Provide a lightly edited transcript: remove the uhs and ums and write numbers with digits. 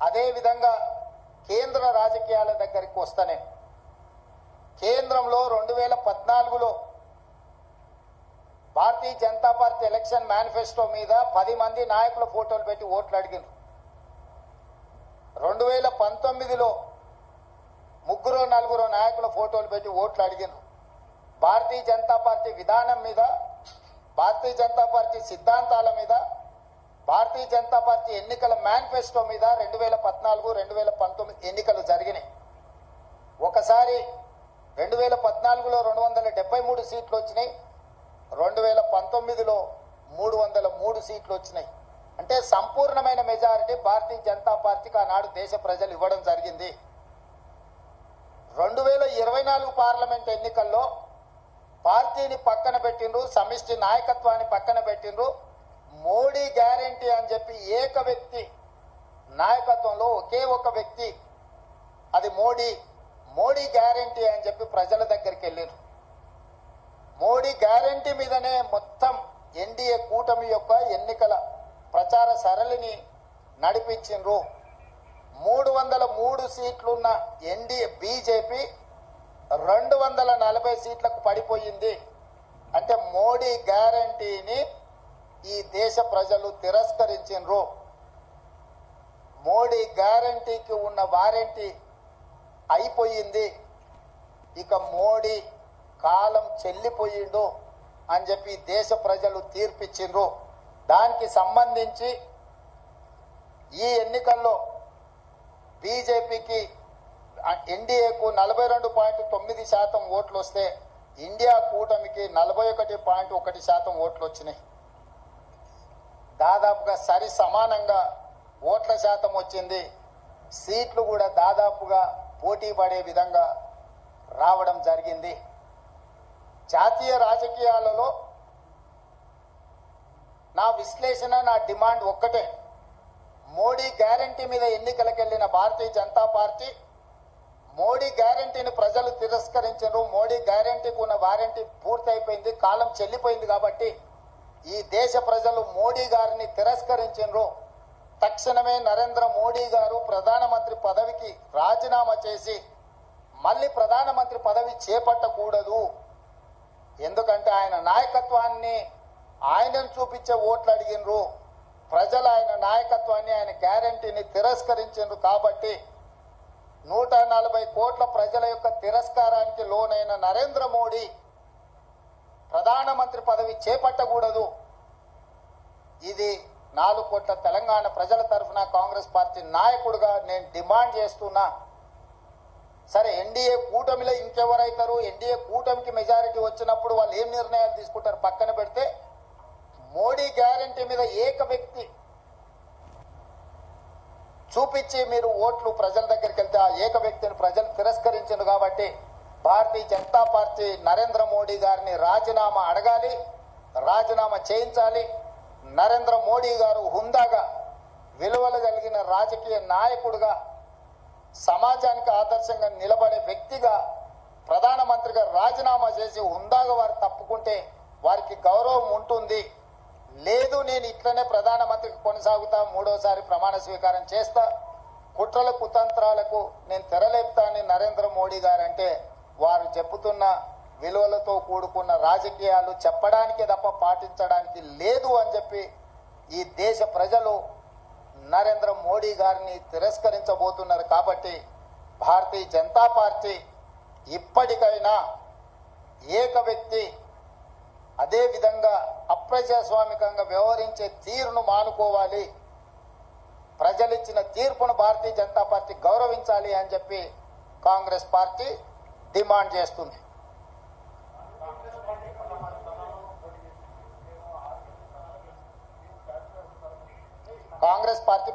అదే విధంగా కేంద్ర రాజకీయాల దగ్గరికి వస్తనే కేంద్రంలో 2014లో Bharatiya Janata party election manifesto మీద 10 మంది నాయకుల ఫోటోలు పెట్టి ఓట్లు అడిగారు. 2019లో 3-4 నాయకుల ఫోటోలు పెట్టి ఓట్లు అడిగారు. భారతీయ జనతా పార్టీ విధానం మీద, భారతీయ జనతా పార్టీ సిద్ధాంతాల మీద, భారతీయ జనతా పార్టీ ఎన్నికల మేనిఫెస్టో మీద 2014-2019 ఎన్నికలు జరిగినాయి. ఒకసారి 2014లో 273 సీట్లు వచ్చినాయి, 2019లో 303 సీట్లు వచ్చినాయి. అంటే సంపూర్ణమైన మెజారిటీ భారతీయ జనతా పార్టీకి ఆనాడు దేశ ప్రజలు ఇవ్వడం జరిగింది. 2024 పార్లమెంట్ ఎన్నికల్లో పార్టీని పక్కన పెట్టిండ్రు, సమిష్టి నాయకత్వాన్ని పక్కన పెట్టిండ్రు. మోడీ గ్యారంటీ అని చెప్పి ఏక వ్యక్తి నాయకత్వంలో ఒకే ఒక వ్యక్తి, అది మోడీ గ్యారంటీ అని చెప్పి ప్రజల దగ్గరికి వెళ్ళారు. మోడీ గ్యారంటీ మీదనే మొత్తం ఎన్డీఏ కూటమి యొక్క ఎన్నికల ప్రచార సరళిని నడిపించిండ్రు. 303 సీట్లున్న ఎన్డీఏ బీజేపీ 240 సీట్లకు పడిపోయింది. అంటే మోడీ గ్యారంటీని ఈ దేశ ప్రజలు తిరస్కరించిండ్రు. మోడీ గ్యారంటీకి ఉన్న వారంటీ అయిపోయింది. ఇక మోడీ కాలం చెల్లిపోయిండు అని చెప్పి దేశ ప్రజలు తీర్పిచ్చిండ్రు. దానికి సంబంధించి ఈ ఎన్నికల్లో బీజేపీకి ఎన్డీఏకు 42.9% ఓట్లు వస్తే ఇండియా కూటమికి 41.1% ఓట్లు వచ్చినాయి. దాదాపుగా సరి సమానంగా ఓట్ల శాతం వచ్చింది. సీట్లు కూడా దాదాపుగా పోటీ పడే విధంగా రావడం జరిగింది. జాతీయ రాజకీయాలలో నా విశ్లేషణ, నా డిమాండ్ ఒక్కటే. మోడీ గ్యారంటీ మీద ఎన్నికలకు వెళ్ళిన భారతీయ జనతా పార్టీ మోడీ గ్యారంటీని ప్రజలు తిరస్కరించారు. మోడీ గ్యారంటీకి ఉన్న వారంటీ పూర్తి అయిపోయింది, కాలం చెల్లిపోయింది. కాబట్టి ఈ దేశ ప్రజలు మోడీ గారిని తిరస్కరించారు. తక్షణమే నరేంద్ర మోడీ గారు ప్రధానమంత్రి పదవికి రాజీనామా చేసి మళ్ళీ ప్రధానమంత్రి పదవి చేపట్టకూడదు. ఎందుకంటే ఆయన నాయకత్వాన్ని, ఆయనను చూపించే ఓట్లు అడిగినరు ప్రజలు. ఆయన నాయకత్వాన్ని, ఆయన గ్యారంటీని తిరస్కరించారు. కాబట్టి 140 కోట్ల ప్రజల యొక్క తిరస్కారానికి లోనైన నరేంద్ర మోడీ ప్రధానమంత్రి పదవి చేపట్టకూడదు. ఇది 4 కోట్ల తెలంగాణ ప్రజల తరఫున కాంగ్రెస్ పార్టీ నాయకుడిగా నేను డిమాండ్ చేస్తున్నా. సరే, ఎన్డీఏ కూటమిలో ఇంకెవరైతారు? ఎన్డీఏ కూటమికి మెజారిటీ వచ్చినప్పుడు వాళ్ళు ఏం నిర్ణయాలు తీసుకుంటారు పక్కన పెడితే, మోడీ గ్యారంటీ మీద ఏక వ్యక్తి చూపించి మీరు ఓట్లు ప్రజల దగ్గరికి వెళ్తే ఆ ఏక వ్యక్తిని ప్రజలు తిరస్కరించారు. కాబట్టి భారతీయ జనతా పార్టీ నరేంద్ర మోడీ గారిని రాజీనామా అడగాలి, రాజీనామా చేయించాలి. నరేంద్ర మోడీ గారు హుందాగా, విలువలు కలిగిన రాజకీయ నాయకుడుగా, సమాజానికి ఆదర్శంగా నిలబడే వ్యక్తిగా ప్రధానమంత్రిగా రాజీనామా చేసి హుందాగా వారు తప్పుకుంటే వారికి గౌరవం ఉంటుంది. లేదు, నేను ఇట్లనే ప్రధానమంత్రికి కొనసాగుతా, 3వసారి ప్రమాణ స్వీకారం చేస్తా, కుట్రల కుతంత్రాలకు నేను తెరలేపుతానని నరేంద్ర మోడీ గారు అంటే, వారు చెప్పుతున్న విలువలతో కూడుకున్న రాజకీయాలు చెప్పడానికే తప్ప పాటించడానికి లేదు అని చెప్పి ఈ దేశ ప్రజలు నరేంద్ర మోడీ గారిని తిరస్కరించబోతున్నారు. కాబట్టి భారతీయ జనతా పార్టీ ఇప్పటికైనా ఏక వ్యక్తి, అదే విధంగా అప్రజాస్వామికంగా వ్యవహరించే తీరును మానుకోవాలి. ప్రజలిచ్చిన తీర్పును భారతీయ జనతా పార్టీ గౌరవించాలి అని చెప్పి కాంగ్రెస్ పార్టీ డిమాండ్ చేస్తుంది. కాంగ్రెస్ పార్టీ